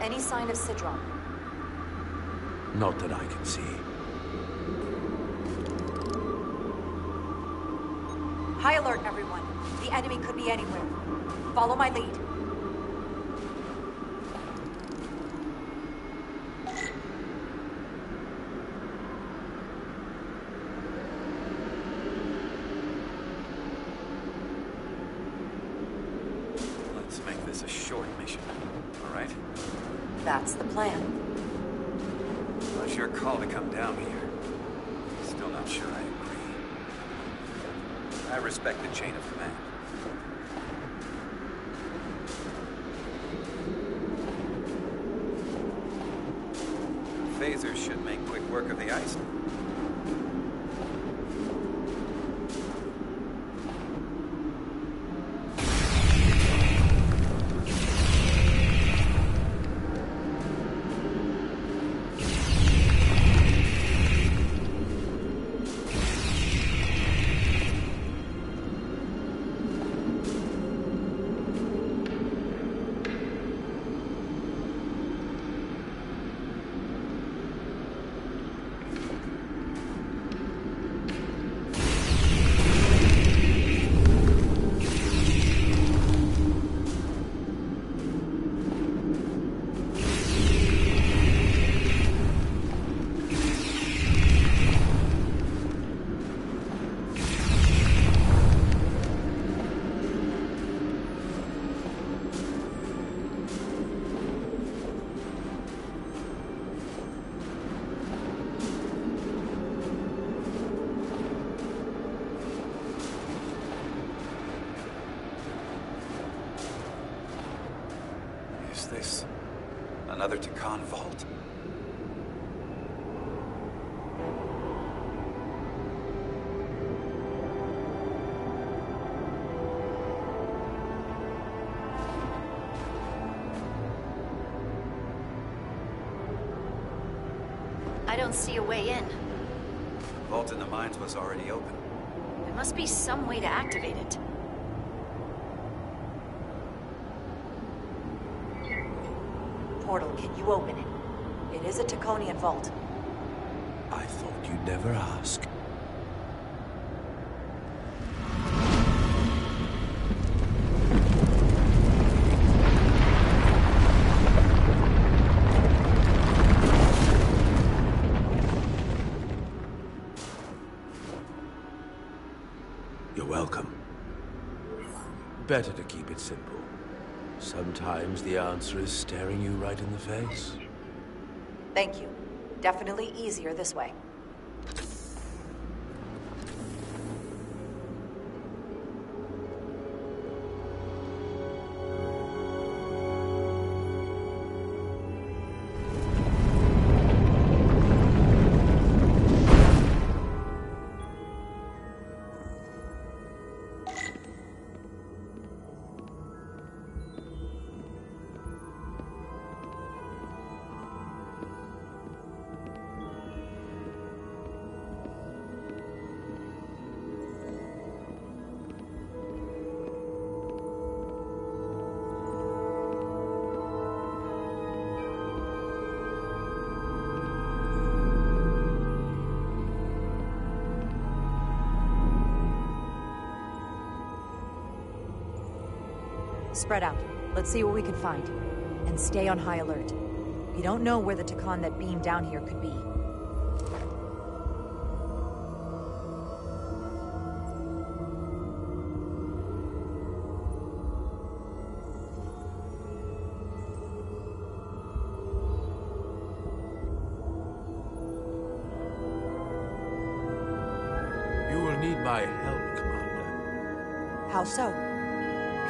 Any sign of Sidron? Not that I can see. High alert, everyone. The enemy could be anywhere. Follow my lead. Let's make this a short mission, all right? That's the plan. Well, it's your call to come down here. Still not sure I agree. I respect the chain of command. Phasers should make quick work of the ice. Is this another Takan vault? I don't see a way in. The vault in the mines was already open. There must be some way to activate it. Portal, can you open it? It is a Taconian vault. I thought you'd never ask. You're welcome. Better to keep it simple. Sometimes the answer is staring you right in the face. Thank you. Definitely easier this way. Spread out. Let's see what we can find. And stay on high alert. We don't know where the Takan that beamed down here could be. You will need my help, Commander. How so?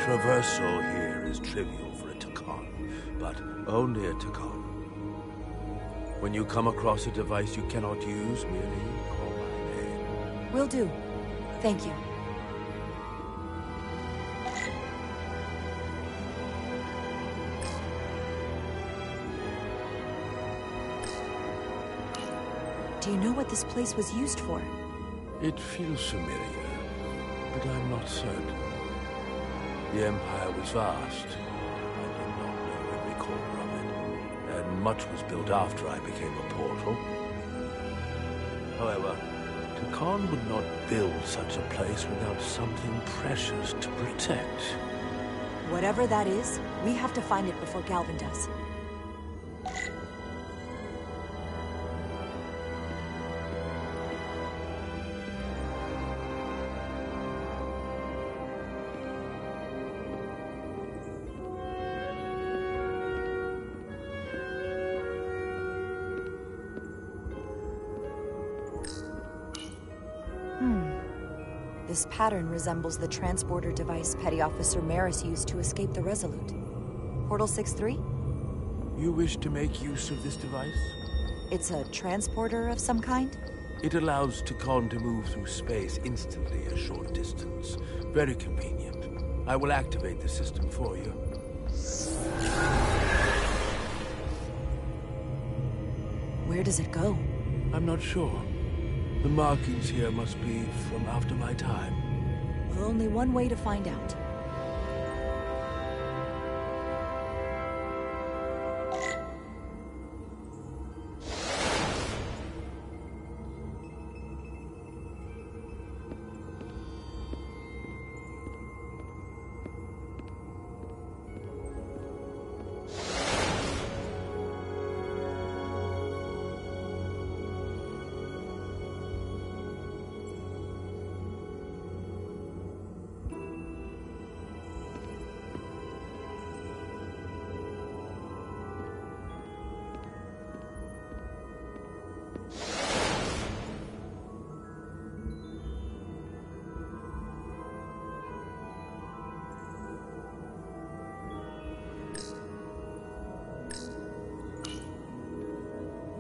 Traversal here is trivial for a Takan, but only a Takan. When you come across a device you cannot use, merely call my name. Will do. Thank you. Do you know what this place was used for? It feels familiar, but I'm not certain. The Empire was vast. I did not know every corner of it. much was built after I became a portal. However, Takhan would not build such a place without something precious to protect. Whatever that is, we have to find it before Galvin does. This pattern resembles the transporter device Petty Officer Maris used to escape the Resolute. Portal 6-3? You wish to make use of this device? It's a transporter of some kind? It allows Takhan to move through space instantly a short distance. Very convenient. I will activate the system for you. Where does it go? I'm not sure. The markings here must be from after my time. Well, only one way to find out.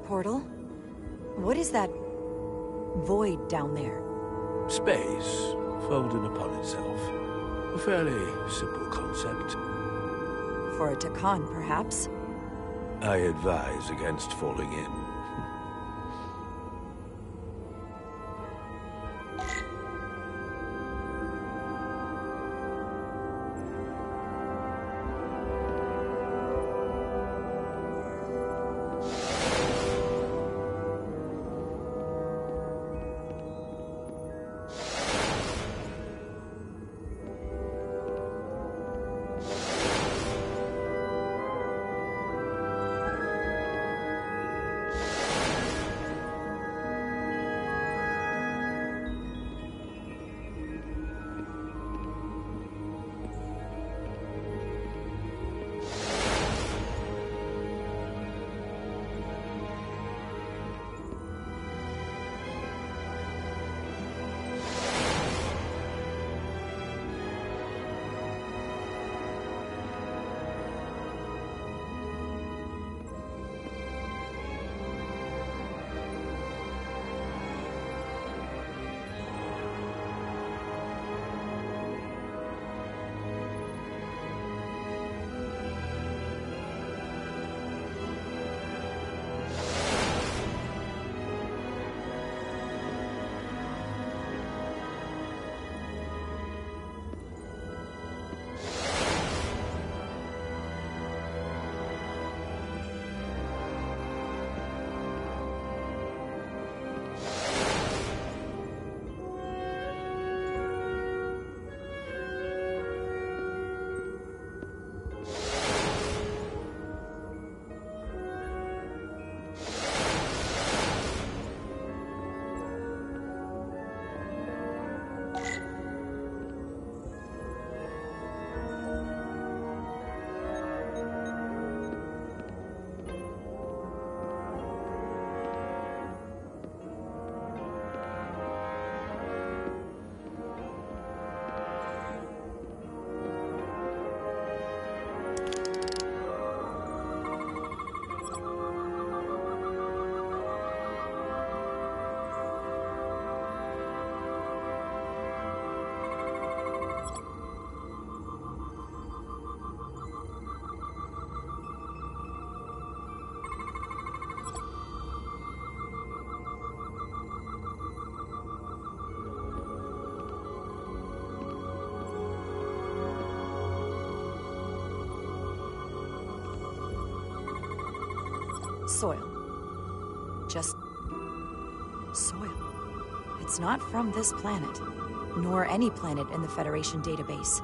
Portal? What is that void down there? Space, folded upon itself. A fairly simple concept. For a Takhan, perhaps? I advise against falling in. Soil. Just soil. It's not from this planet, nor any planet in the Federation database.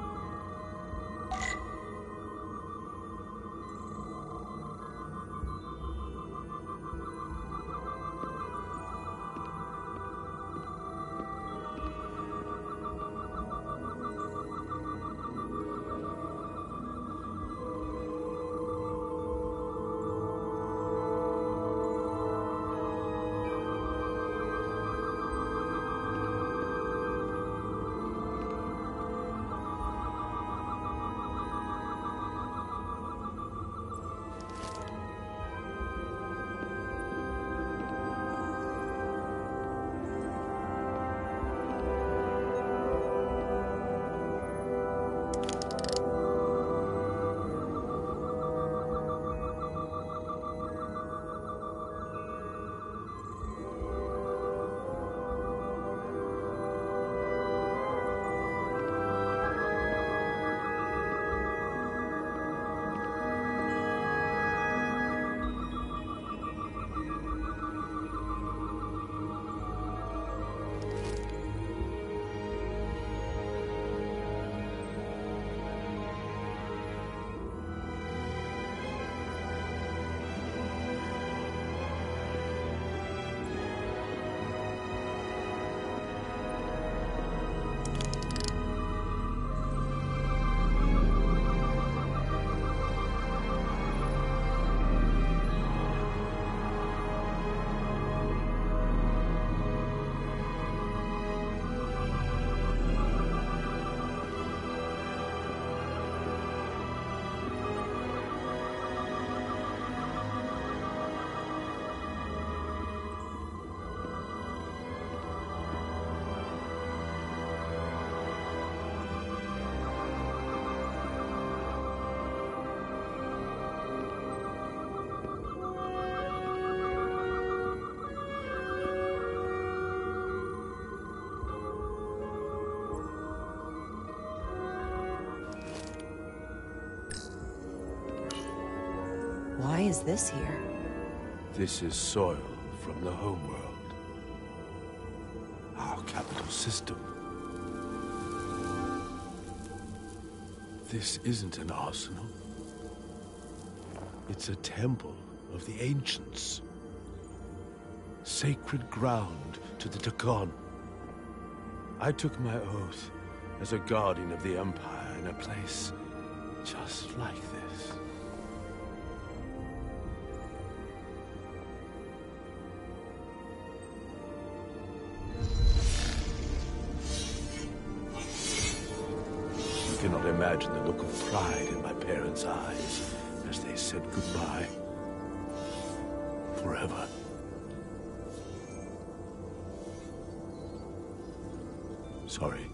Why is this here? This is soil from the homeworld. Our capital system. This isn't an arsenal. It's a temple of the ancients. Sacred ground to the Takon. I took my oath as a guardian of the Empire in a place just like this. I cannot imagine the look of pride in my parents' eyes as they said goodbye. Forever. Sorry.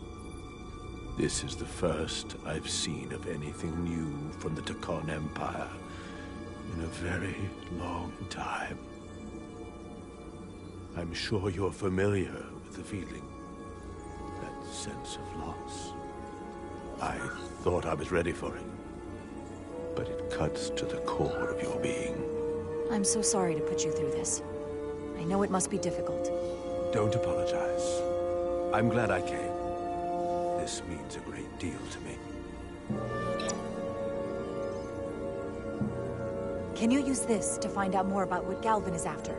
This is the first I've seen of anything new from the Takon Empire in a very long time. I'm sure you're familiar with the feeling. That sense of loss. I thought I was ready for it. But it cuts to the core of your being. I'm so sorry to put you through this. I know it must be difficult. Don't apologize. I'm glad I came. This means a great deal to me. Can you use this to find out more about what Galvin is after?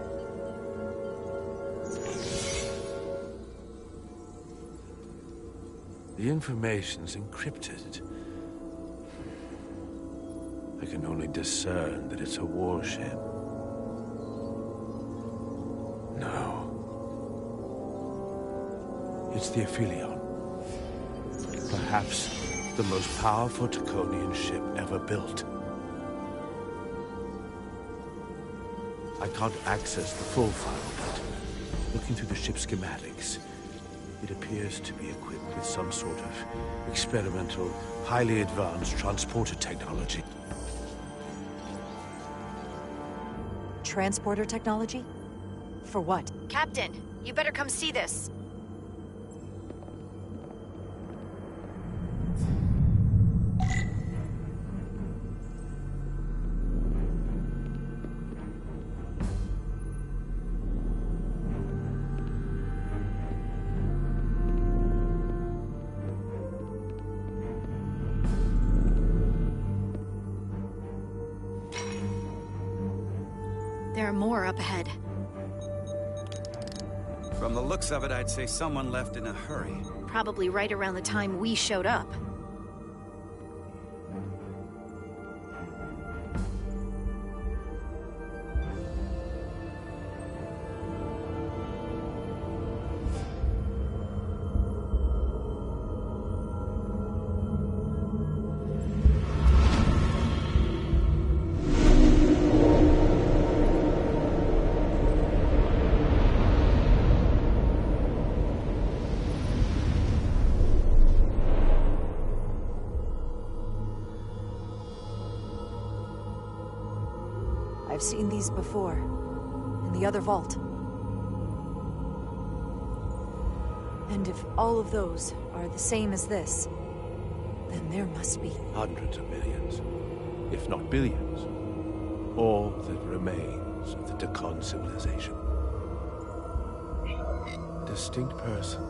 The information's encrypted. I can only discern that it's a warship. No. It's the Aphelion. Perhaps the most powerful Takonian ship ever built. I can't access the full file, but looking through the ship's schematics, it appears to be equipped with some sort of experimental, highly advanced transporter technology. Transporter technology? For what? Captain, you better come see this. up ahead. From the looks of it, I'd say someone left in a hurry. Probably right around the time we showed up. I've seen these before, in the other vault. And if all of those are the same as this, then there must be... Hundreds of millions, if not billions. All that remains of the Takan civilization. A distinct person,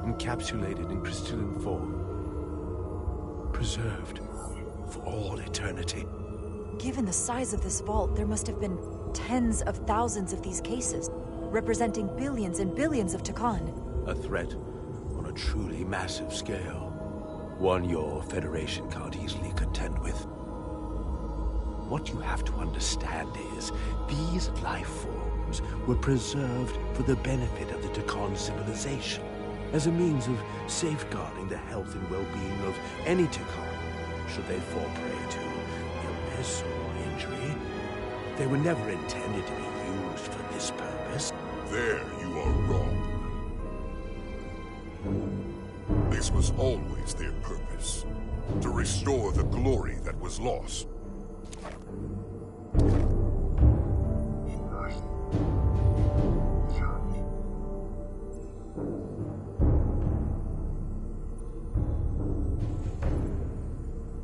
encapsulated in crystalline form. Preserved for all eternity. Given the size of this vault, there must have been tens of thousands of these cases, representing billions and billions of Takan. A threat on a truly massive scale. One your Federation can't easily contend with. What you have to understand is, these life forms were preserved for the benefit of the Takan civilization, as a means of safeguarding the health and well-being of any Takan, should they fall prey to illness or injury. They were never intended to be used for this purpose. There you are wrong. This was always their purpose, to restore the glory that was lost.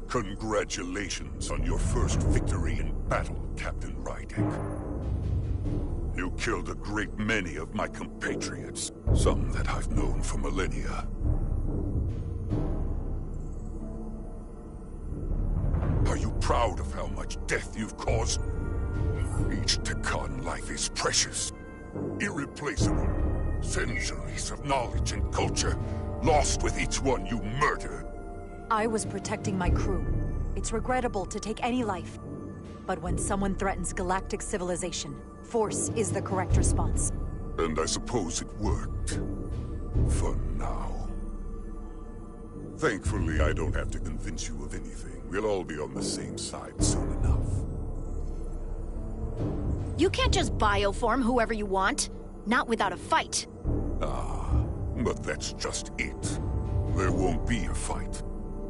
Congratulations on your first victory in battle, Captain Rydek. You killed a great many of my compatriots, some that I've known for millennia. Are you proud of how much death you've caused? Each Takan life is precious, irreplaceable. Centuries of knowledge and culture, lost with each one you murdered. I was protecting my crew. It's regrettable to take any life. But when someone threatens galactic civilization, force is the correct response. And I suppose it worked. For now. Thankfully, I don't have to convince you of anything. We'll all be on the same side soon enough. You can't just bioform whoever you want. Not without a fight. Ah, but that's just it. There won't be a fight.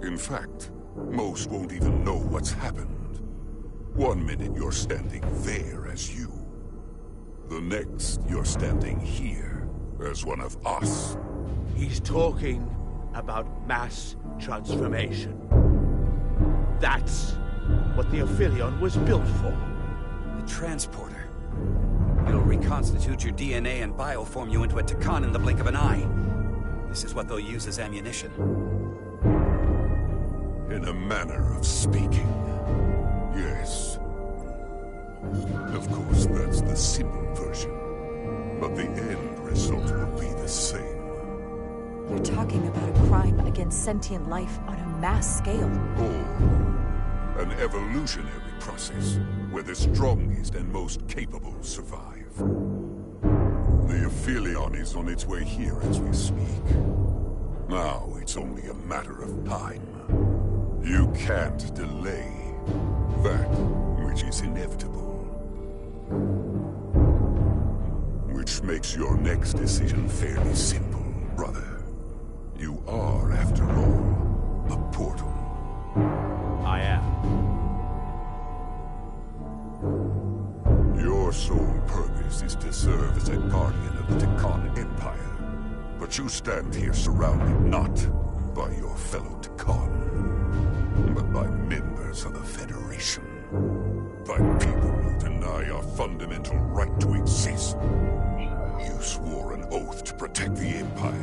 In fact, most won't even know what's happened. One minute you're standing there as you. The next, you're standing here as one of us. He's talking about mass transformation. That's what the Aphelion was built for. The transporter. It'll reconstitute your DNA and bioform you into a Takan in the blink of an eye. This is what they'll use as ammunition. In a manner of speaking, yes. Of course, that's the simple version. But the end result will be the same. You're talking about a crime against sentient life on a mass scale. Or an evolutionary process, where the strongest and most capable survive. The Aphelion is on its way here as we speak. Now it's only a matter of time. You can't delay that which is inevitable. Which makes your next decision fairly simple, brother. You are, after all, a portal. I am. Your sole purpose is to serve as a guardian of the Takan Empire. But you stand here surrounded not by your fellow Takan, but by members of the Federation. By people who deny our fundamental right to exist. You swore an oath to protect the Empire.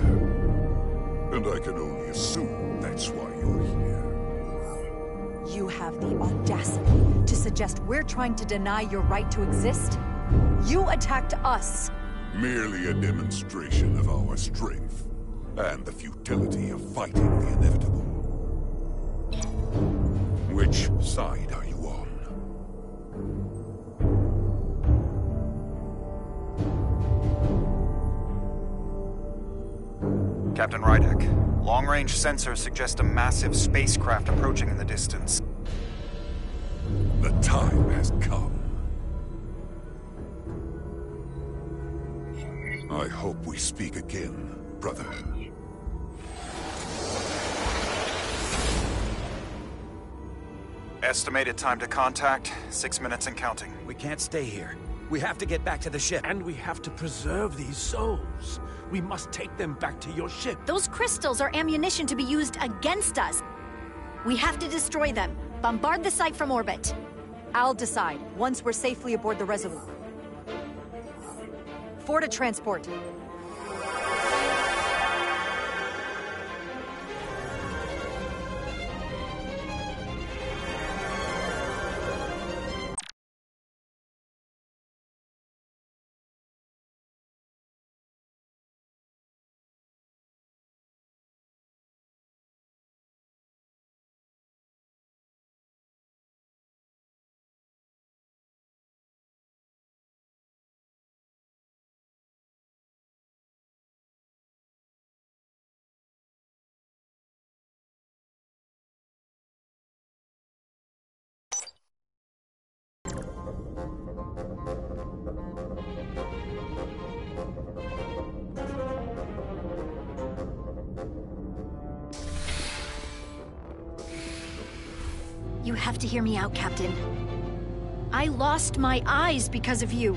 And I can only assume that's why you're here. You have the audacity to suggest we're trying to deny your right to exist? You attacked us. Merely a demonstration of our strength, and the futility of fighting the inevitable. Which side are you on? Captain Rydek, long-range sensors suggest a massive spacecraft approaching in the distance. The time has come. I hope we speak again, brother. Estimated time to contact, 6 minutes and counting. We can't stay here. We have to get back to the ship. And we have to preserve these souls. We must take them back to your ship. Those crystals are ammunition to be used against us. We have to destroy them. Bombard the site from orbit. I'll decide, once we're safely aboard the Resolute. 4 to transport. You have to hear me out, Captain. I lost my eyes because of you.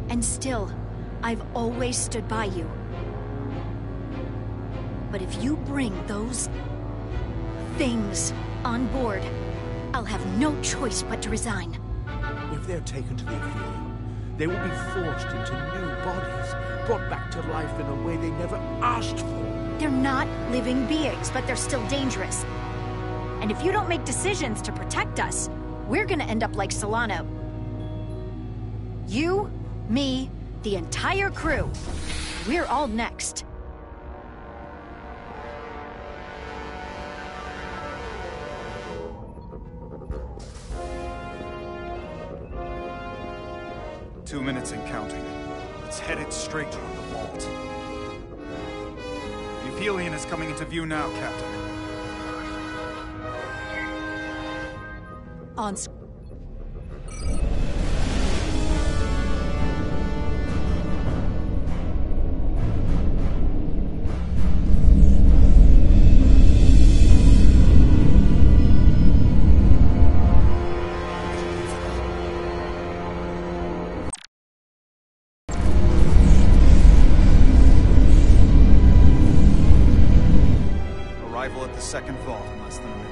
And still, I've always stood by you. But if you bring those things on board, I'll have no choice but to resign. If they're taken to the Aphelion, they will be forced into new bodies, brought back to life in a way they never asked for. They're not living beings, but they're still dangerous. And if you don't make decisions to protect us, we're gonna end up like Solano. You, me, the entire crew. We're all next. Two minutes and counting. It's headed straight toward the vault. The Aphelion is coming into view now, Captain. On Arrival at the second vault in less than a minute.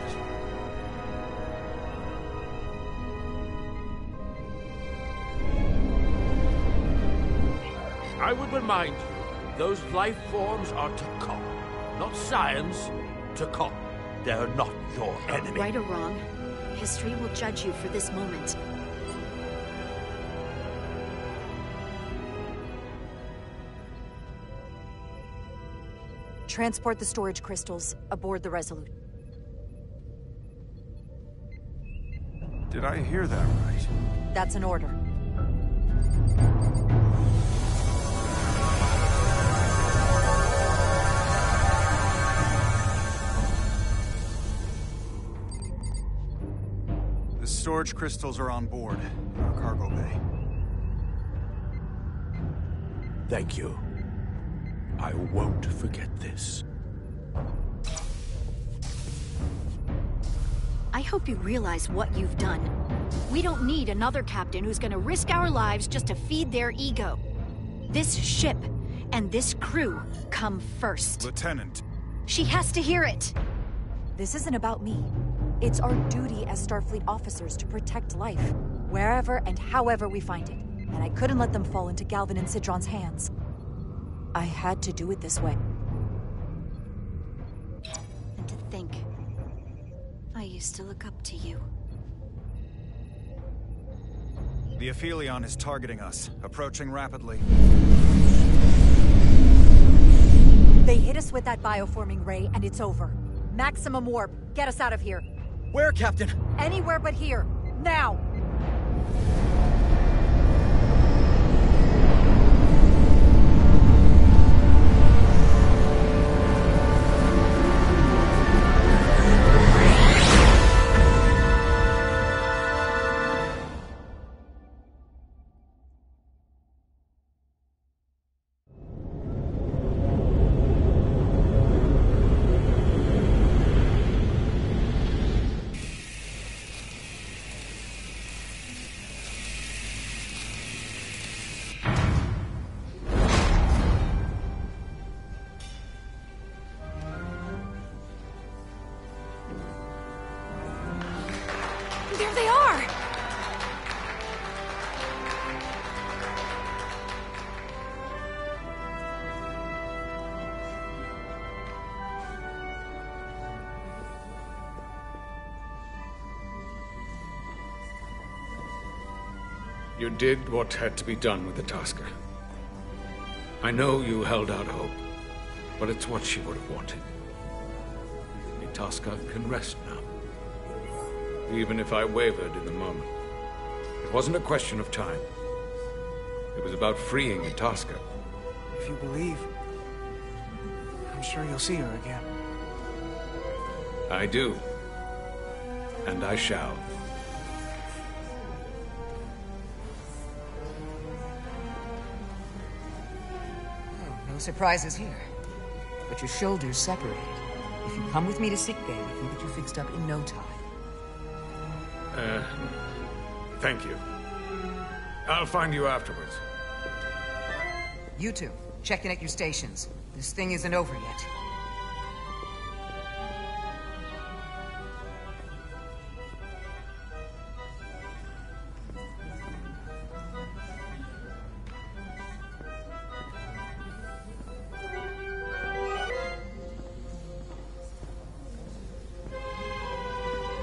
I would remind you, those life forms are Takon, not science. Takon. They're not your enemy. Right or wrong, history will judge you for this moment. transport the storage crystals aboard the Resolute. Did I hear that right? That's an order. The storage crystals are on board in our cargo bay. Thank you. I won't forget this. I hope you realize what you've done. We don't need another captain who's gonna risk our lives just to feed their ego. This ship and this crew come first. Lieutenant. She has to hear it. This isn't about me. It's our duty as Starfleet officers to protect life, wherever and however we find it. And I couldn't let them fall into Galvin and Sidron's hands. I had to do it this way. And to think, I used to look up to you. The Aphelion is targeting us, approaching rapidly. They hit us with that bioforming ray, and it's over. Maximum warp. Get us out of here. Where, Captain? Anywhere but here. Now! There they are! You did what had to be done with the Tasker. I know you held out hope, but it's what she would have wanted. The Tasker can rest now. Even if I wavered in the moment. It wasn't a question of time. It was about freeing the Tasker. If you believe, I'm sure you'll see her again. I do. And I shall. Oh, no surprises here. But your shoulders separated. If you come with me to sickbay, we can get you fixed up in no time. Thank you. I'll find you afterwards. You two, check in at your stations. This thing isn't over yet.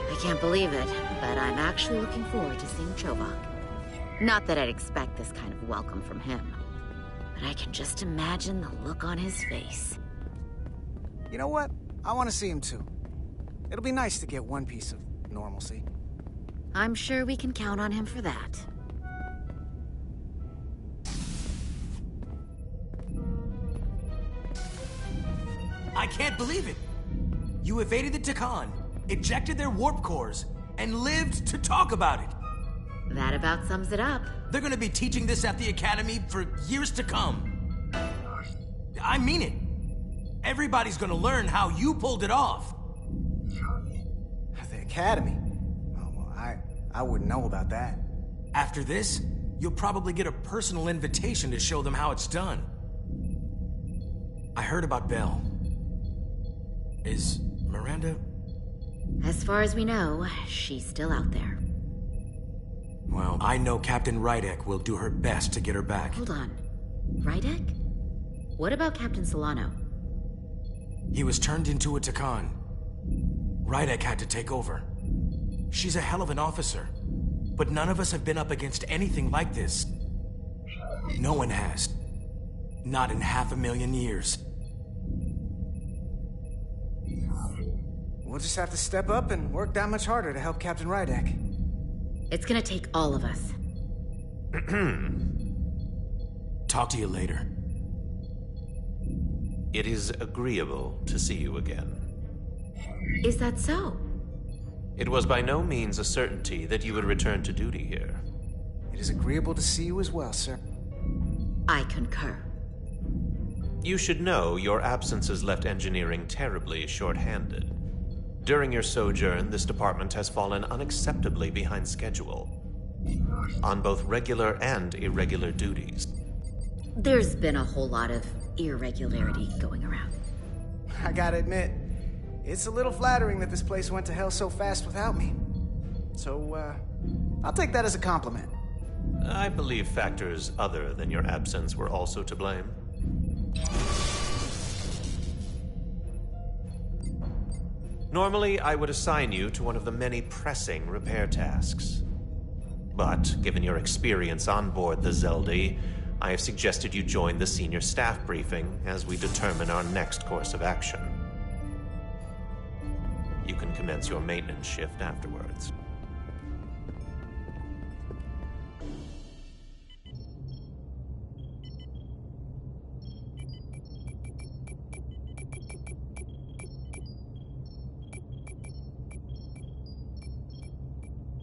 I can't believe it, but I'm actually looking forward to seeing Chovak. Not that I'd expect this kind of welcome from him, but I can just imagine the look on his face. You know what? I want to see him too. It'll be nice to get one piece of normalcy. I'm sure we can count on him for that. I can't believe it! You evaded the Takan, ejected their warp cores, and lived to talk about it! That about sums it up. They're gonna be teaching this at the Academy for years to come. I mean it. Everybody's gonna learn how you pulled it off. The Academy? Oh, well, I wouldn't know about that. After this, you'll probably get a personal invitation to show them how it's done. I heard about Belle. Is Miranda... As far as we know, she's still out there. Well, I know Captain Rydek will do her best to get her back. Hold on. Rydek? What about Captain Solano? He was turned into a Takan. Rydek had to take over. She's a hell of an officer, but none of us have been up against anything like this. No one has. Not in 500,000 years. We'll just have to step up and work that much harder to help Captain Rydek. It's gonna take all of us. Talk to you later. It is agreeable to see you again. Is that so? It was by no means a certainty that you would return to duty here. It is agreeable to see you as well, sir. I concur. You should know your absence has left engineering terribly short-handed. During your sojourn, this department has fallen unacceptably behind schedule. On both regular and irregular duties. There's been a whole lot of irregularity going around. I gotta admit, it's a little flattering that this place went to hell so fast without me. So, I'll take that as a compliment. I believe factors other than your absence were also to blame. Normally, I would assign you to one of the many pressing repair tasks. But given your experience on board the Zeldi, I have suggested you join the senior staff briefing as we determine our next course of action. You can commence your maintenance shift afterwards.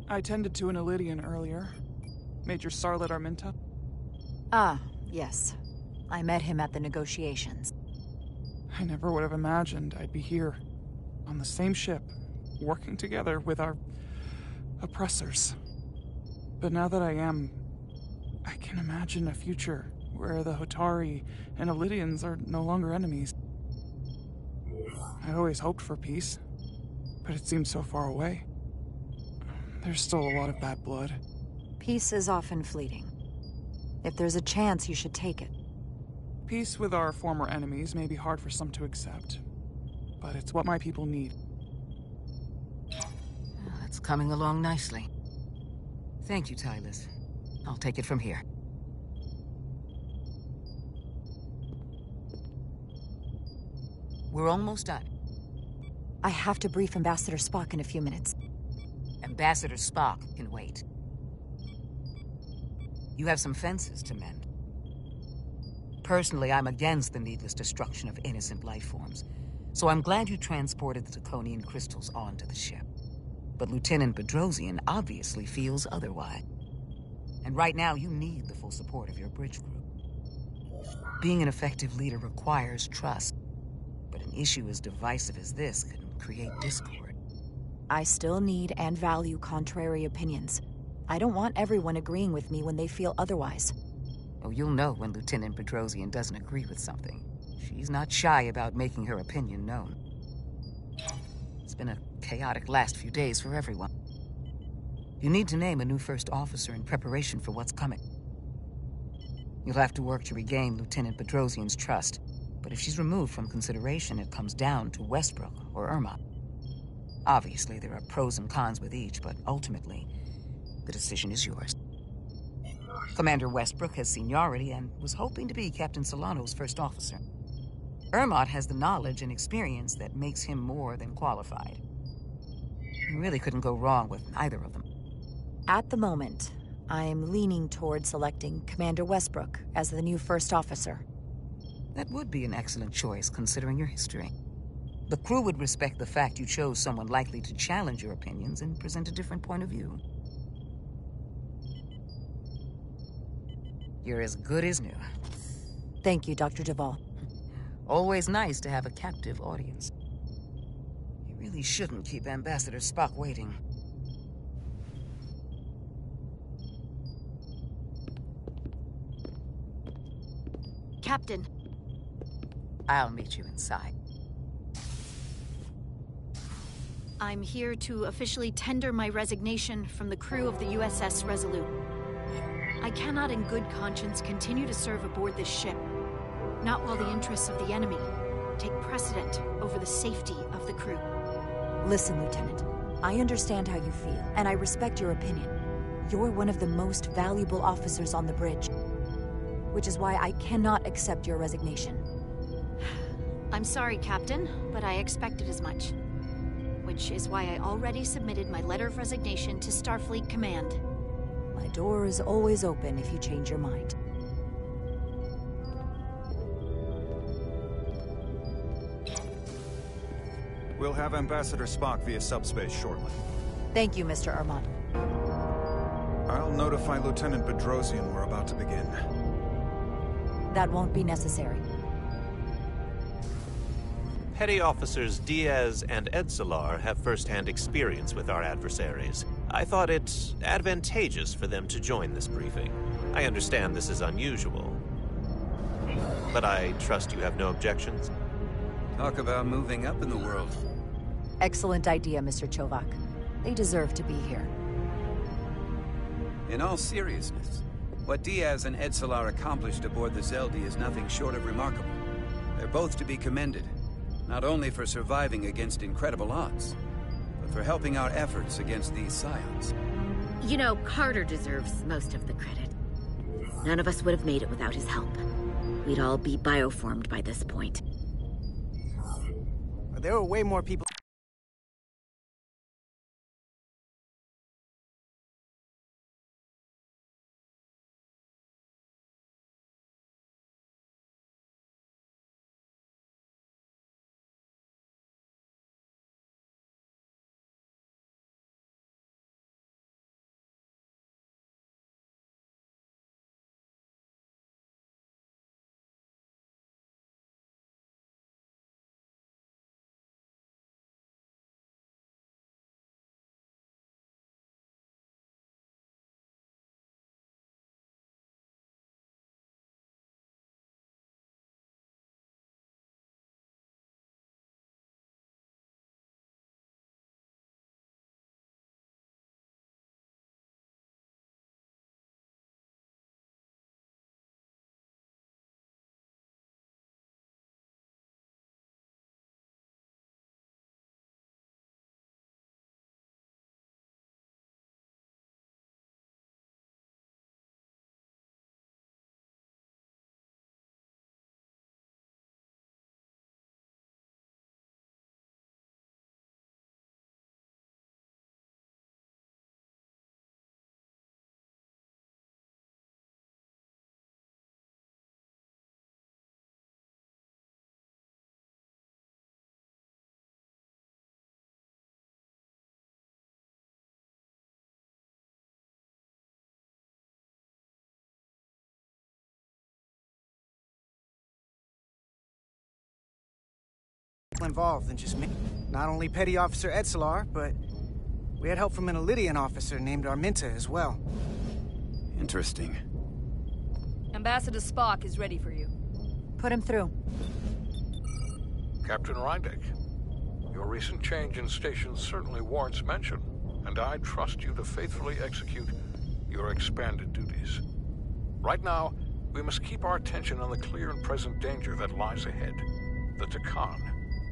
I tended to an Elydian earlier. Major Sarlet Arminta. Ah, yes. I met him at the negotiations. I never would have imagined I'd be here, on the same ship, working together with our oppressors. But now that I am, I can imagine a future where the Hotari and Elydians are no longer enemies. I always hoped for peace, but it seems so far away. There's still a lot of bad blood. Peace is often fleeting. If there's a chance, you should take it. Peace with our former enemies may be hard for some to accept, but it's what my people need. It's coming along nicely. Thank you, Tylus. I'll take it from here. We're almost done. I have to brief Ambassador Spock in a few minutes. Ambassador Spock can wait. You have some fences to mend. Personally, I'm against the needless destruction of innocent life forms, so I'm glad you transported the Draconian crystals onto the ship. But Lieutenant Bedrosian obviously feels otherwise. And right now, you need the full support of your bridge crew. Being an effective leader requires trust, but an issue as divisive as this can create discord. I still need and value contrary opinions. I don't want everyone agreeing with me when they feel otherwise. Oh, you'll know when Lieutenant Bedrosian doesn't agree with something. She's not shy about making her opinion known. It's been a chaotic last few days for everyone. You need to name a new first officer in preparation for what's coming. You'll have to work to regain Lieutenant Bedrosian's trust, but if she's removed from consideration, it comes down to Westbrook or Irma. Obviously, there are pros and cons with each, but ultimately, the decision is yours. Commander Westbrook has seniority and was hoping to be Captain Solano's first officer. Irma has the knowledge and experience that makes him more than qualified. You really couldn't go wrong with either of them. At the moment, I'm leaning toward selecting Commander Westbrook as the new first officer. That would be an excellent choice, considering your history. The crew would respect the fact you chose someone likely to challenge your opinions and present a different point of view. You're as good as new. Thank you, Dr. Duvall. Always nice to have a captive audience. You really shouldn't keep Ambassador Spock waiting. Captain. I'll meet you inside. I'm here to officially tender my resignation from the crew of the USS Resolute. I cannot in good conscience continue to serve aboard this ship, not while the interests of the enemy take precedent over the safety of the crew. Listen, Lieutenant, I understand how you feel, and I respect your opinion. You're one of the most valuable officers on the bridge, which is why I cannot accept your resignation. I'm sorry, Captain, but I expected as much. Which is why I already submitted my letter of resignation to Starfleet Command. My door is always open if you change your mind. We'll have Ambassador Spock via subspace shortly. Thank you, Mr. Armand. I'll notify Lieutenant Bedrosian we're about to begin. That won't be necessary. Petty Officers Diaz and Edsolar have first-hand experience with our adversaries. I thought it advantageous for them to join this briefing. I understand this is unusual, but I trust you have no objections? Talk about moving up in the world. Excellent idea, Mr. Chovak. They deserve to be here. In all seriousness, what Diaz and Edsolar accomplished aboard the Zeldi is nothing short of remarkable. They're both to be commended, not only for surviving against incredible odds, but for helping our efforts against these scions. You know, Carter deserves most of the credit. None of us would have made it without his help. We'd all be bioformed by this point. There were way more people. Involved than just me. Not only Petty Officer Etzelar, but we had help from an Elydian officer named Arminta as well. Interesting. Ambassador Spock is ready for you. Put him through. Captain Rydek, your recent change in station certainly warrants mention, and I trust you to faithfully execute your expanded duties. Right now, we must keep our attention on the clear and present danger that lies ahead. The Takan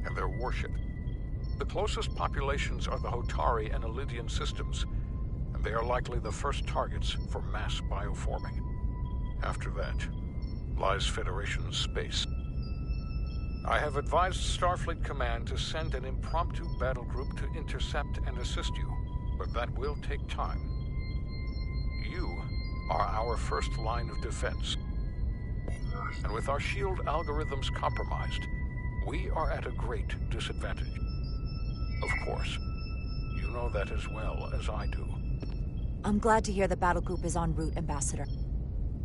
and their warship. The closest populations are the Hotari and Elydian systems, and they are likely the first targets for mass bioforming. After that, lies Federation space. I have advised Starfleet Command to send an impromptu battle group to intercept and assist you, but that will take time. You are our first line of defense. And with our shield algorithms compromised, we are at a great disadvantage. Of course, you know that as well as I do. I'm glad to hear the battle group is en route, Ambassador.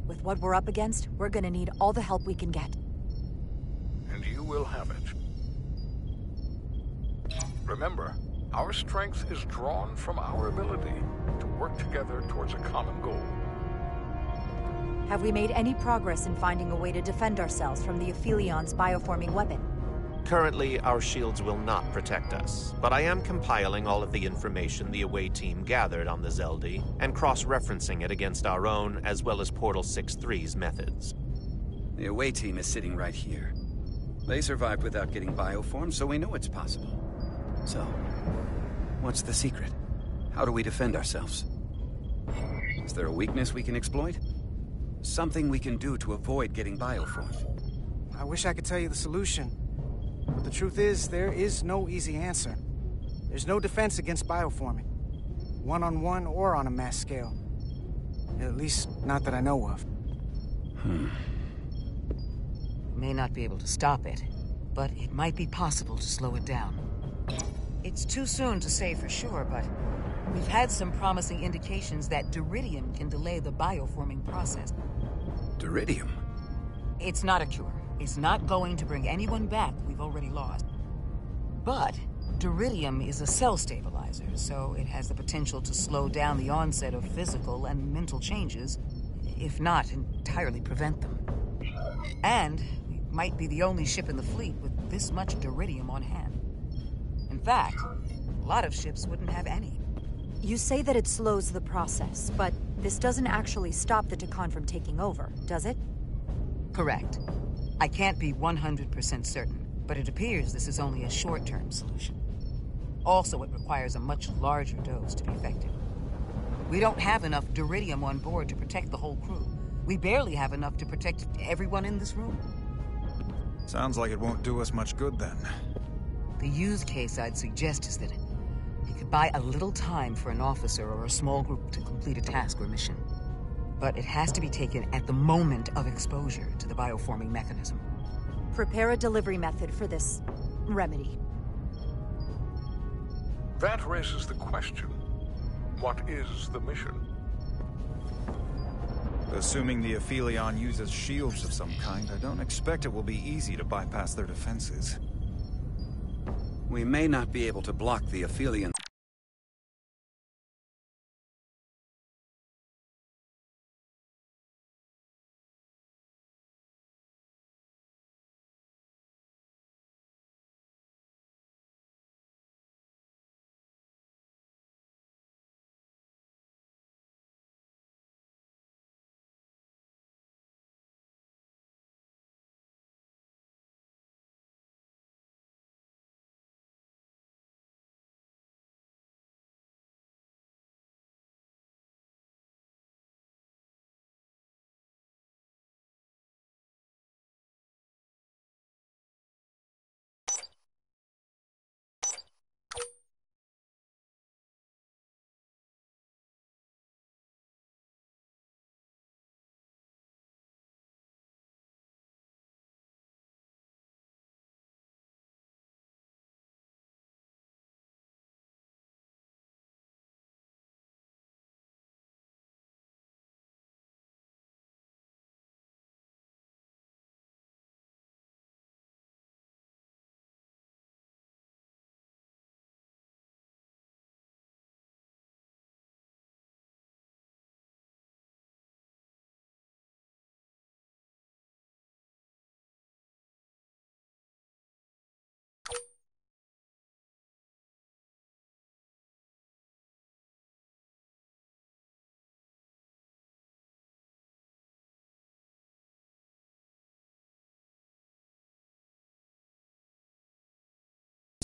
With what we're up against, we're gonna need all the help we can get. And you will have it. Remember, our strength is drawn from our ability to work together towards a common goal. Have we made any progress in finding a way to defend ourselves from the Aphilion's bioforming weapon? Currently, our shields will not protect us, but I am compiling all of the information the away team gathered on the Zeldi and cross-referencing it against our own as well as Portal 6-3's methods. The away team is sitting right here. They survived without getting bioformed, so we know it's possible. So, what's the secret? How do we defend ourselves? Is there a weakness we can exploit? Something we can do to avoid getting bioformed? I wish I could tell you the solution. But the truth is, there is no easy answer. There's no defense against bioforming. One-on-one or on a mass scale. At least, not that I know of. May not be able to stop it, but it might be possible to slow it down. It's too soon to say for sure, but we've had some promising indications that Duridium can delay the bioforming process. Duridium? It's not a cure. It's not going to bring anyone back we've already lost. But Duridium is a cell stabilizer, so it has the potential to slow down the onset of physical and mental changes, if not entirely prevent them. And we might be the only ship in the fleet with this much Duridium on hand. In fact, a lot of ships wouldn't have any. You say that it slows the process, but this doesn't actually stop the Takan from taking over, does it? Correct. I can't be 100% certain, but it appears this is only a short-term solution. Also, it requires a much larger dose to be effective. We don't have enough duridium on board to protect the whole crew. We barely have enough to protect everyone in this room. Sounds like it won't do us much good then. The use case I'd suggest is that you could buy a little time for an officer or a small group to complete a task or mission. But it has to be taken at the moment of exposure to the bioforming mechanism. Prepare a delivery method for this remedy. That raises the question. What is the mission? Assuming the Aphelion uses shields of some kind, I don't expect it will be easy to bypass their defenses. We may not be able to block the Aphelion.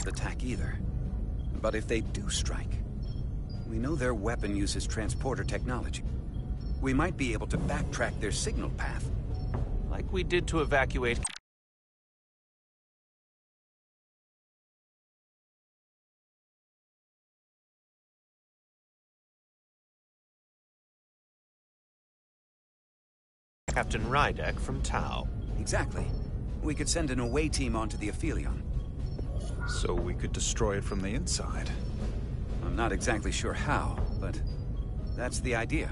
Attack either. But if they do strike, we know their weapon uses transporter technology. We might be able to backtrack their signal path. Like we did to evacuate... Captain Rydek from Tau. Exactly. We could send an away team onto the Aphelion. So we could destroy it from the inside. I'm not exactly sure how, but that's the idea.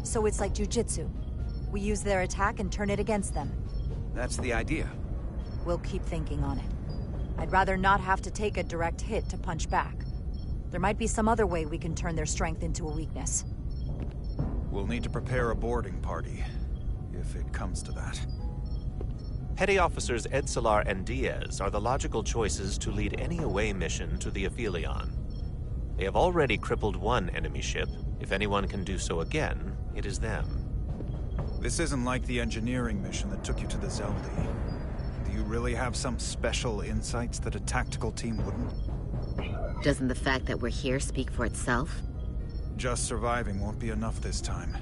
So it's like jujitsu. We use their attack and turn it against them. That's the idea. We'll keep thinking on it. I'd rather not have to take a direct hit to punch back. There might be some other way we can turn their strength into a weakness. We'll need to prepare a boarding party, if it comes to that. Petty Officers Edsalar and Diaz are the logical choices to lead any away mission to the Aphelion. They have already crippled one enemy ship. If anyone can do so again, it is them. This isn't like the engineering mission that took you to the Zeldi. Do you really have some special insights that a tactical team wouldn't? Doesn't the fact that we're here speak for itself? Just surviving won't be enough this time.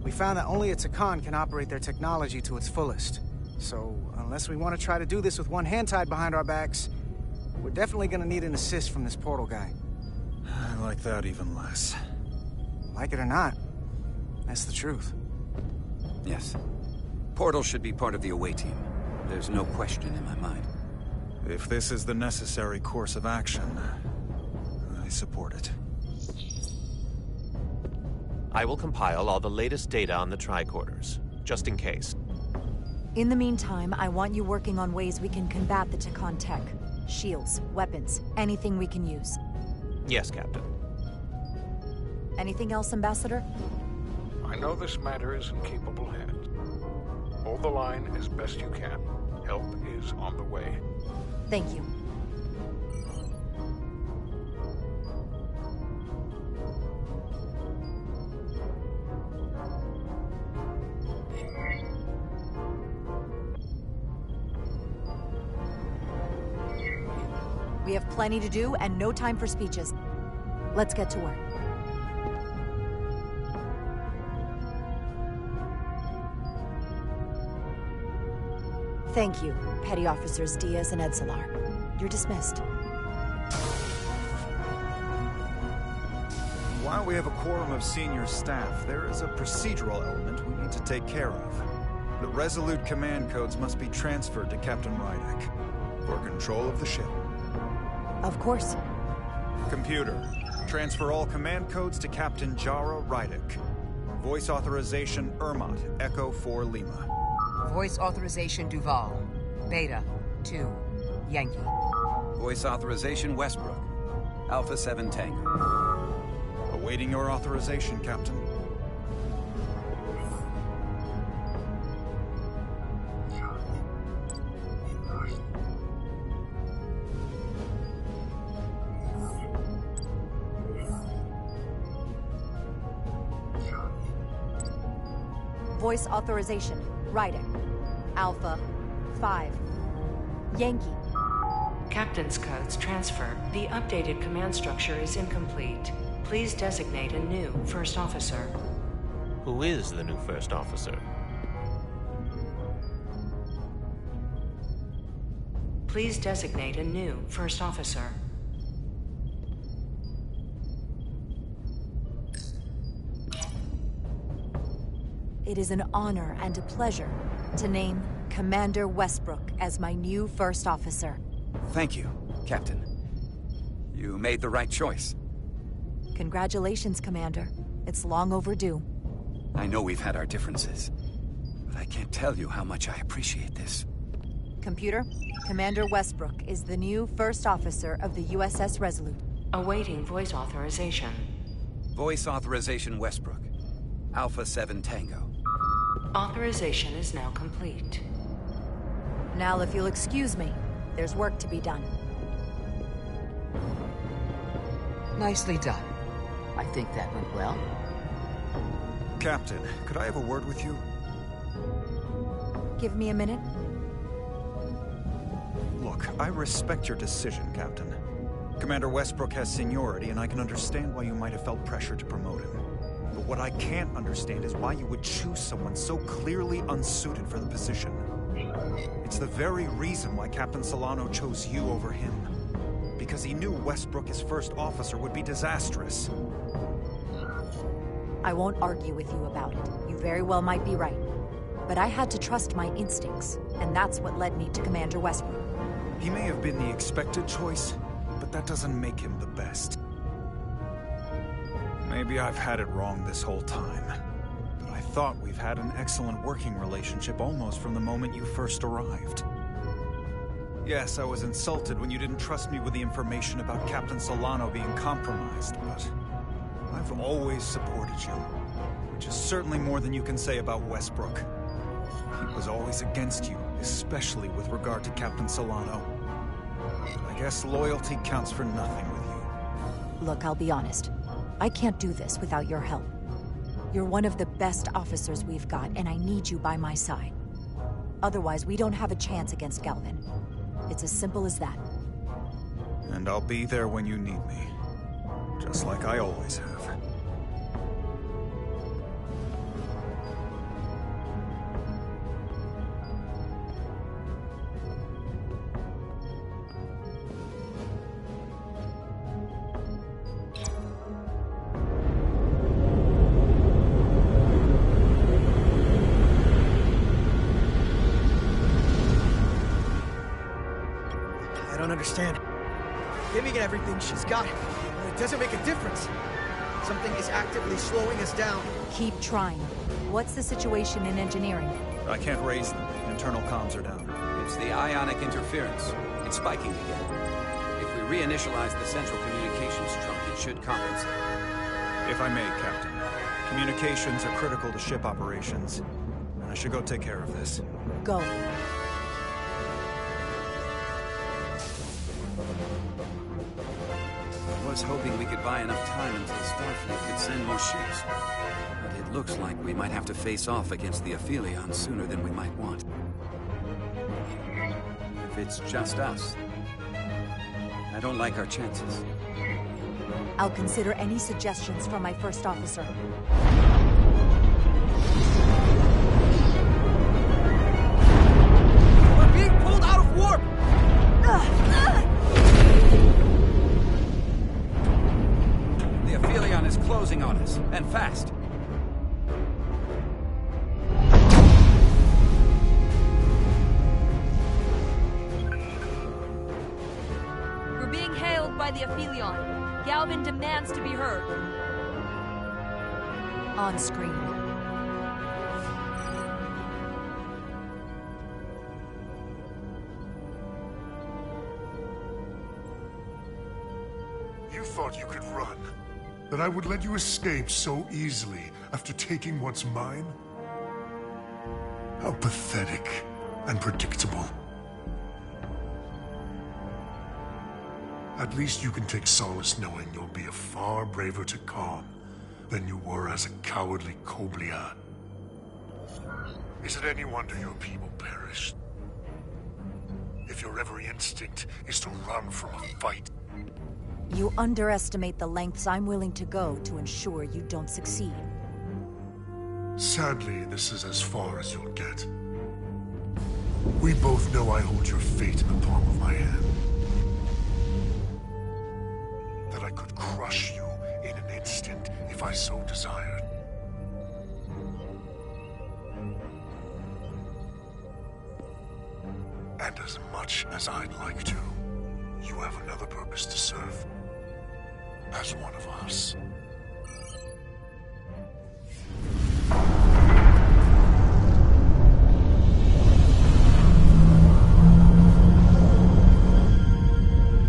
We found that only a Takan can operate their technology to its fullest. So, unless we want to try to do this with one hand tied behind our backs, we're definitely gonna need an assist from this portal guy. I like that even less. Like it or not, that's the truth. Yes. Portal should be part of the away team. There's no question in my mind. If this is the necessary course of action, I support it. I will compile all the latest data on the tricorders, just in case. In the meantime, I want you working on ways we can combat the Takan tech. Shields, weapons, anything we can use. Yes, Captain. Anything else, Ambassador? I know this matter is in capable hands. Hold the line as best you can. Help is on the way. Thank you. We have plenty to do and no time for speeches. Let's get to work. Thank you, Petty Officers Diaz and Edslar. You're dismissed. While we have a quorum of senior staff, there is a procedural element we need to take care of. The Resolute command codes must be transferred to Captain Rydek for control of the ship. Of course. Computer, transfer all command codes to Captain Jara Rydek. Voice authorization Ermot, Echo 4 Lima. Voice authorization Duval. Beta 2 Yankee. Voice authorization Westbrook, Alpha 7 Tango. Awaiting your authorization, Captain. Voice authorization, Rydek. Alpha 5 Yankee. Captain's codes transfer. The updated command structure is incomplete. Please designate a new first officer. Who is the new first officer? Please designate a new first officer. It is an honor and a pleasure to name Commander Westbrook as my new first officer. Thank you, Captain. You made the right choice. Congratulations, Commander. It's long overdue. I know we've had our differences, but I can't tell you how much I appreciate this. Computer, Commander Westbrook is the new first officer of the USS Resolute. Awaiting voice authorization. Voice authorization Westbrook, Alpha 7 Tango. Authorization is now complete. Now, if you'll excuse me, there's work to be done. Nicely done. I think that went well. Captain, could I have a word with you? Give me a minute. Look, I respect your decision, Captain. Commander Westbrook has seniority, and I can understand why you might have felt pressure to promote him. But what I can't understand is why you would choose someone so clearly unsuited for the position. It's the very reason why Captain Solano chose you over him. Because he knew Westbrook as first officer would be disastrous. I won't argue with you about it. You very well might be right. But I had to trust my instincts, and that's what led me to Commander Westbrook. He may have been the expected choice, but that doesn't make him the best. Maybe I've had it wrong this whole time. But I thought we've had an excellent working relationship almost from the moment you first arrived. Yes, I was insulted when you didn't trust me with the information about Captain Solano being compromised, but I've always supported you, which is certainly more than you can say about Westbrook. He was always against you, especially with regard to Captain Solano. I guess loyalty counts for nothing with you. Look, I'll be honest. I can't do this without your help. You're one of the best officers we've got, and I need you by my side. Otherwise, we don't have a chance against Galvin. It's as simple as that. And I'll be there when you need me. Just like I always have. I don't understand. Giving it everything she's got, it doesn't make a difference. Something is actively slowing us down. Keep trying. What's the situation in engineering? I can't raise them. Internal comms are down. It's the ionic interference. It's spiking again. If we reinitialize the central communications trunk, it should compensate. If I may, Captain. Communications are critical to ship operations. I should go take care of this. Go. I was hoping we could buy enough time until Starfleet could send more ships. But it looks like we might have to face off against the Aphelion sooner than we might want. If it's just us, I don't like our chances. I'll consider any suggestions from my first officer. We're being pulled out of warp! The Aphelion is closing on us, and fast. We're being hailed by the Aphelion. Galvin demands to be heard. On screen. You thought you could run? That I would let you escape so easily after taking what's mine? How pathetic and predictable. At least you can take solace knowing you'll be a far braver Takan than you were as a cowardly Koblia. Is it any wonder your people perished? If your every instinct is to run from a fight. You underestimate the lengths I'm willing to go to ensure you don't succeed. Sadly, this is as far as you'll get. We both know I hold your fate in the palm of my hand. That I could crush you in an instant if I so desired. And as much as I'd like to, you have another purpose to serve. As one of us.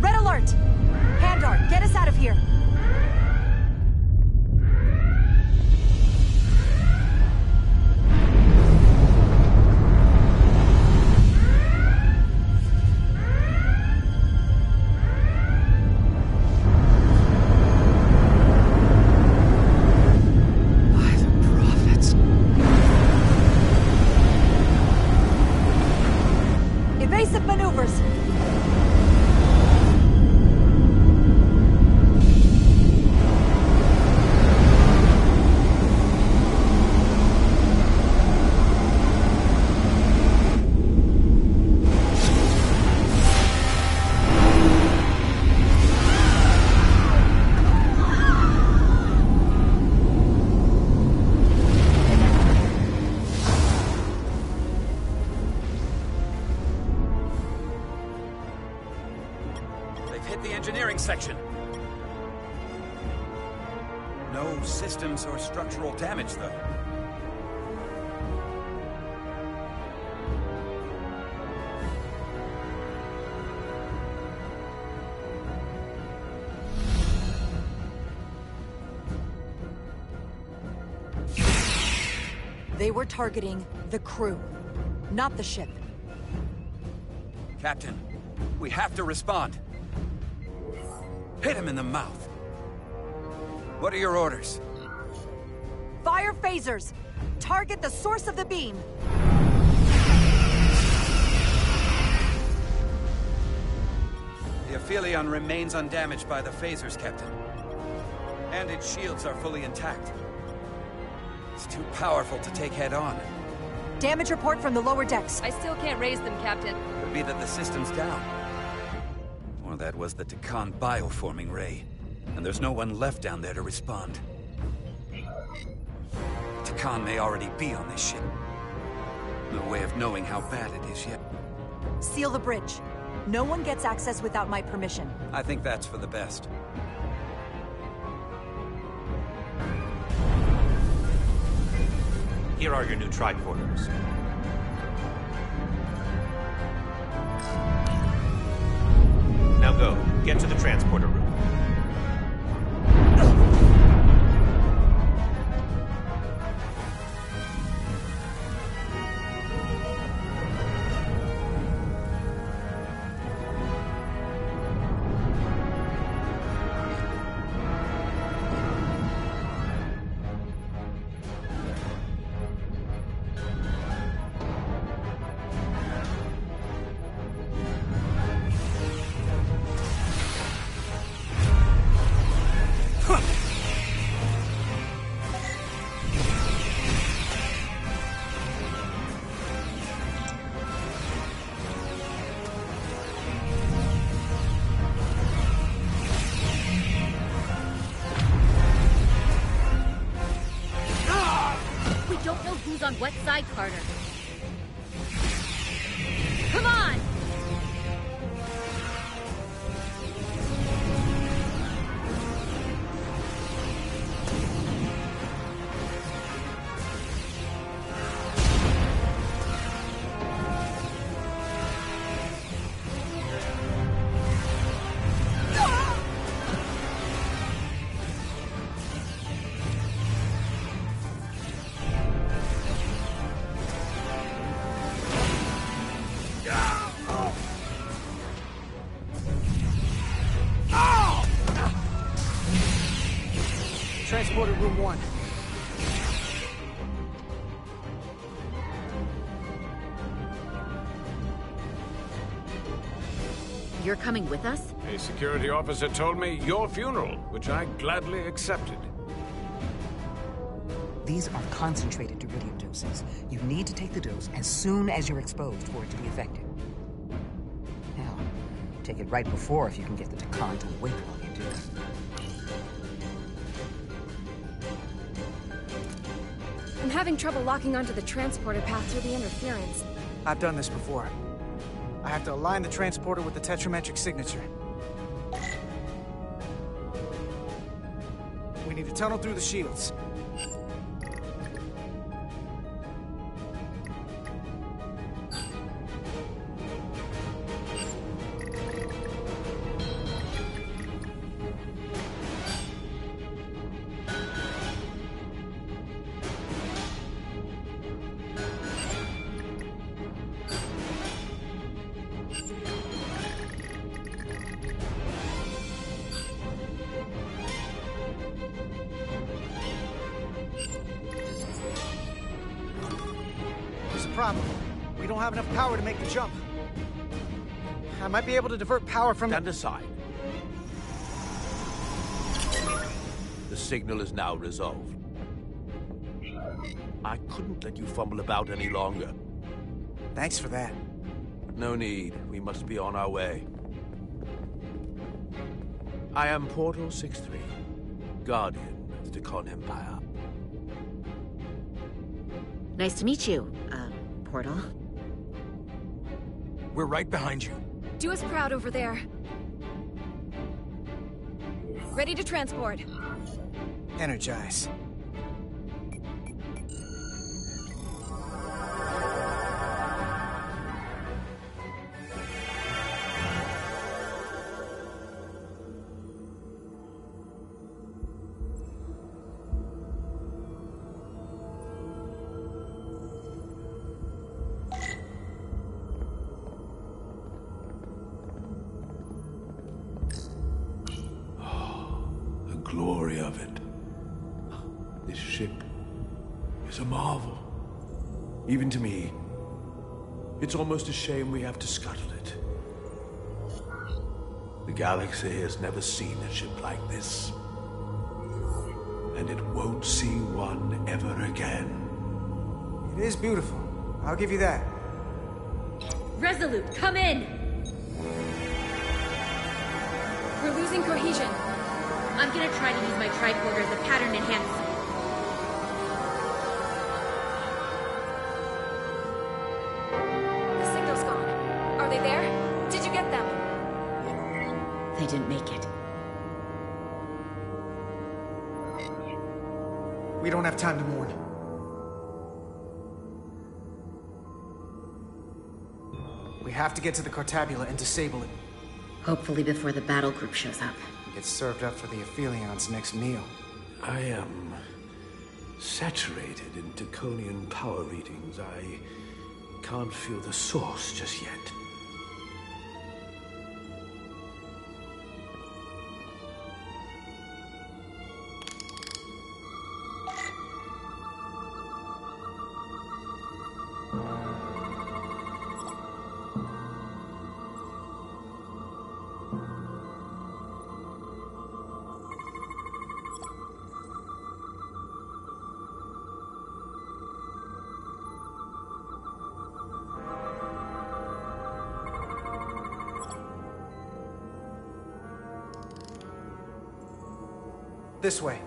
Red alert! Handar, get us out of here! Evasive maneuvers! Hit the engineering section. No systems or structural damage, though. They were targeting the crew, not the ship. Captain, we have to respond. Hit him in the mouth. What are your orders? Fire phasers! Target the source of the beam! The Aphelion remains undamaged by the phasers, Captain. And its shields are fully intact. It's too powerful to take head-on. Damage report from the lower decks. I still can't raise them, Captain. Could be that the system's down. Or that was the Takan bioforming ray. And there's no one left down there to respond. Takan may already be on this ship. No way of knowing how bad it is yet. Seal the bridge. No one gets access without my permission. I think that's for the best. Here are your new tricorders. Now go. Get to the transporter room. try, Carter. Come on! Transporter room 1. You're coming with us? A security officer told me your funeral, which I gladly accepted. These are concentrated deuterium doses. You need to take the dose as soon as you're exposed for it to be effective. Now, take it right before if you can get the Takan to wait while you do it. I'm having trouble locking onto the transporter path through the interference. I've done this before. I have to align the transporter with the tetrametric signature. We need to tunnel through the shields. Problem. We don't have enough power to make the jump. I might be able to divert power from... Stand aside. The signal is now resolved. I couldn't let you fumble about any longer. Thanks for that. No need. We must be on our way. I am Portal 6-3, Guardian of the Takan Empire. Nice to meet you, Portal. We're right behind you. Do us proud over there. Ready to transport. Energize. Glory of it. This ship is a marvel. Even to me, it's almost a shame we have to scuttle it. The galaxy has never seen a ship like this. And it won't see one ever again. It is beautiful. I'll give you that. Resolute, come in! We're losing cohesion. I'm gonna try to use my tricorder as a pattern enhancer. The signal's gone. Are they there? Did you get them? They didn't make it. We don't have time to mourn. We have to get to the Cartabula and disable it. Hopefully before the battle group shows up. Get served up for the Aphilion's next meal. I am saturated in Taconian power readings. I can't feel the source just yet. This way.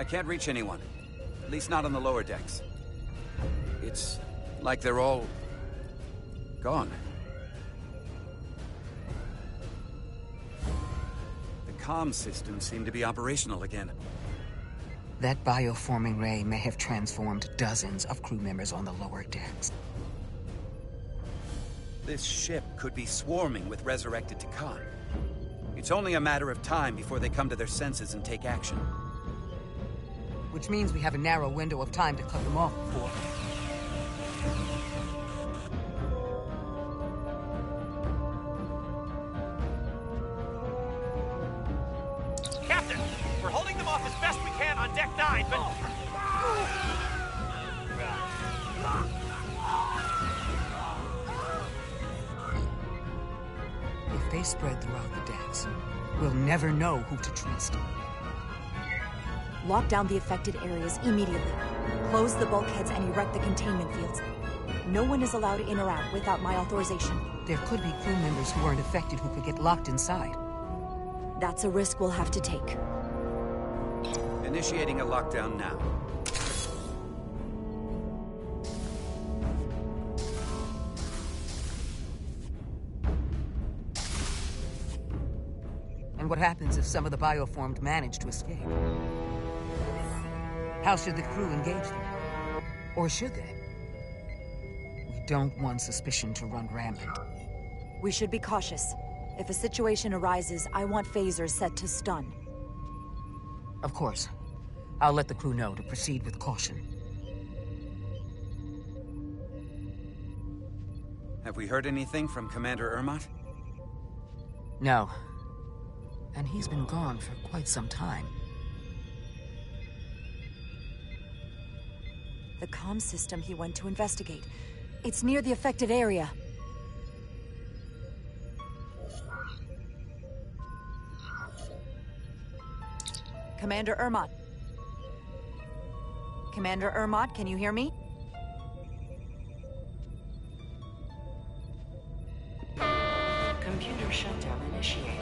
can't reach anyone. At least not on the lower decks. It's like they're all gone. The comm systems seem to be operational again. That bioforming ray may have transformed dozens of crew members on the lower decks. This ship could be swarming with resurrected Takan. It's only a matter of time before they come to their senses and take action. Which means we have a narrow window of time to cut them off before... Captain! We're holding them off as best we can on Deck 9, but... If they spread throughout the decks, we'll never know who to trust. Lock down the affected areas immediately. Close the bulkheads and erect the containment fields. No one is allowed to interact without my authorization. There could be crew members who aren't affected who could get locked inside. That's a risk we'll have to take. Initiating a lockdown now. And what happens if some of the bioformed manage to escape? How should the crew engage them? Or should they? We don't want suspicion to run rampant. We should be cautious. If a situation arises, I want phasers set to stun. Of course. I'll let the crew know to proceed with caution. Have we heard anything from Commander Ermot? No. And he's been gone for quite some time. The comm system he went to investigate. It's near the affected area. Commander Ermot. Commander Ermot, can you hear me? Computer shutdown initiated.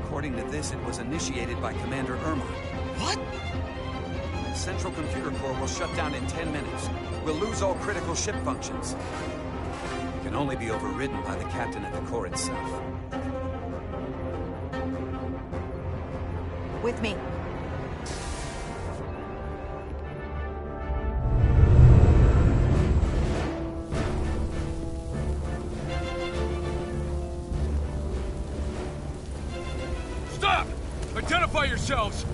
According to this, it was initiated by Commander Ermot. What? The central computer core will shut down in 10 minutes. We'll lose all critical ship functions. It can only be overridden by the captain at the core itself. With me. Stop! Identify yourselves!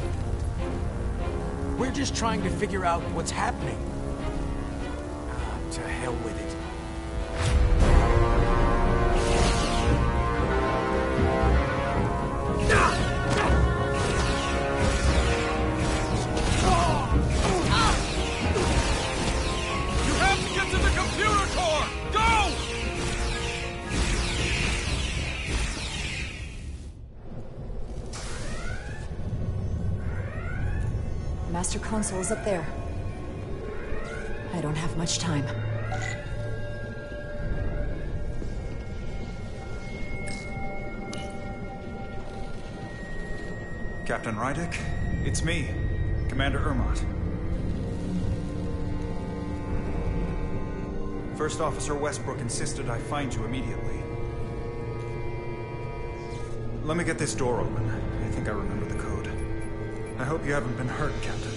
We're just trying to figure out what's happening. Ah, to hell with it. You have to get to the computer core! Go! Master console is up there. I don't have much time. Captain Rydick, it's me, Commander Ermot. First Officer Westbrook insisted I find you immediately. Let me get this door open. I think I remember the code. I hope you haven't been hurt, Captain.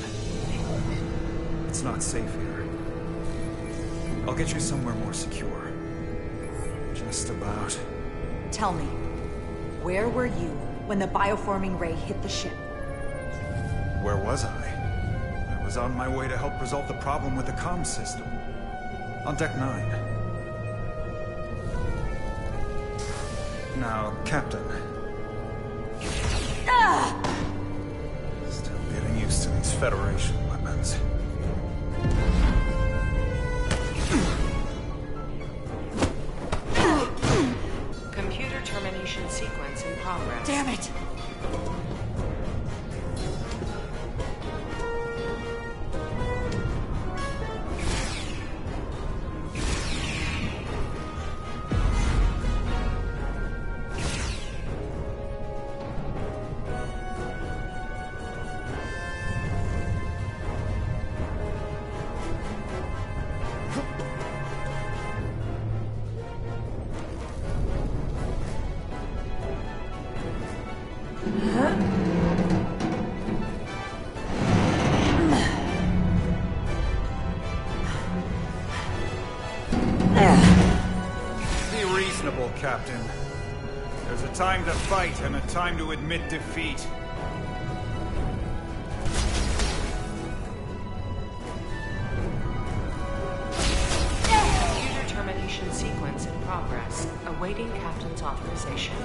It's not safe here. I'll get you somewhere more secure. Just about. Tell me, where were you when the bioforming ray hit the ship? Where was I? I was on my way to help resolve the problem with the comm system. On Deck 9. Now, Captain. Still getting used to these Federation weapons. Computer termination sequence in progress. Damn it! Be reasonable, Captain. There's a time to fight and a time to admit defeat. Computer termination sequence in progress. Awaiting Captain's authorization.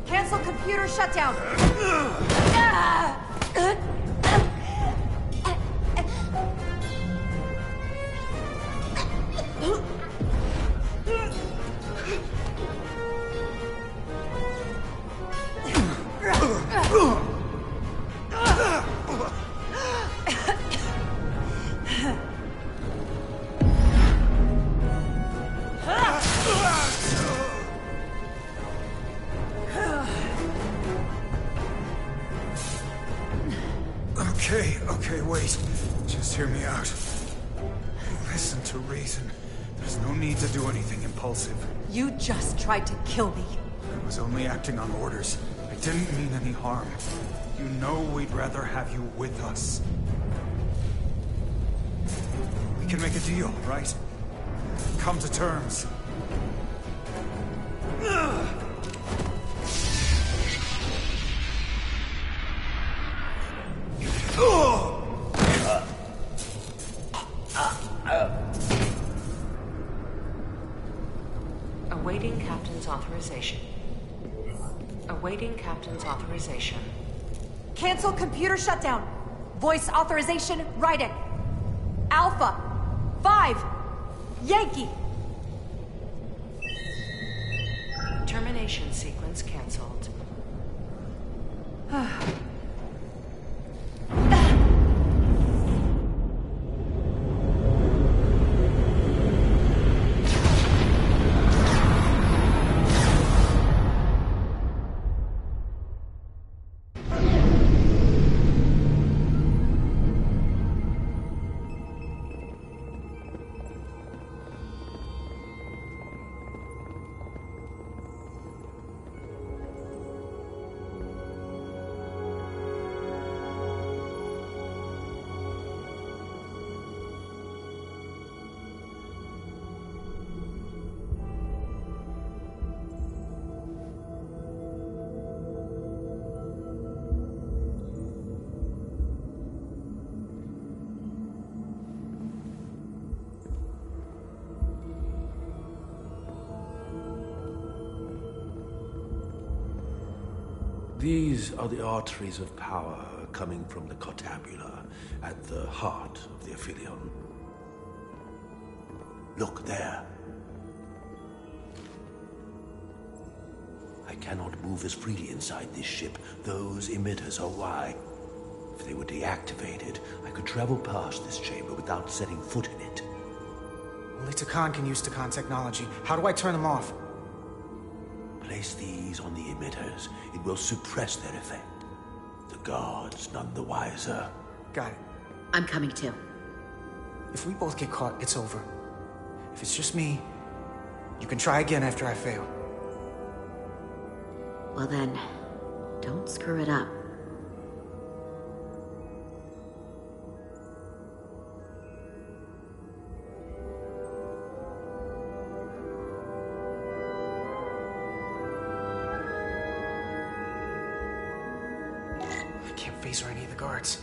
Cancel computer shutdown! Okay, wait. Just hear me out. Listen to reason. There's no need to do anything impulsive. You just tried to kill me. I was only acting on orders. I didn't mean any harm. You know we'd rather have you with us. We can make a deal, right? Come to terms. Awaiting Captain's authorization. Awaiting Captain's authorization. Cancel computer shutdown. Voice authorization, Rydick. Alpha 5 Yankee. Termination sequence cancelled. These are the arteries of power coming from the cortabula at the heart of the Aphelion. Look there. I cannot move as freely inside this ship. Those emitters are why. If they were deactivated, I could travel past this chamber without setting foot in it. Only Takan can use Takan technology. How do I turn them off? Place these on the emitters. It will suppress their effect. The guards none the wiser. Got it. I'm coming too. If we both get caught, it's over. If it's just me, you can try again after I fail. Well then, don't screw it up. I can't phase or any of the guards.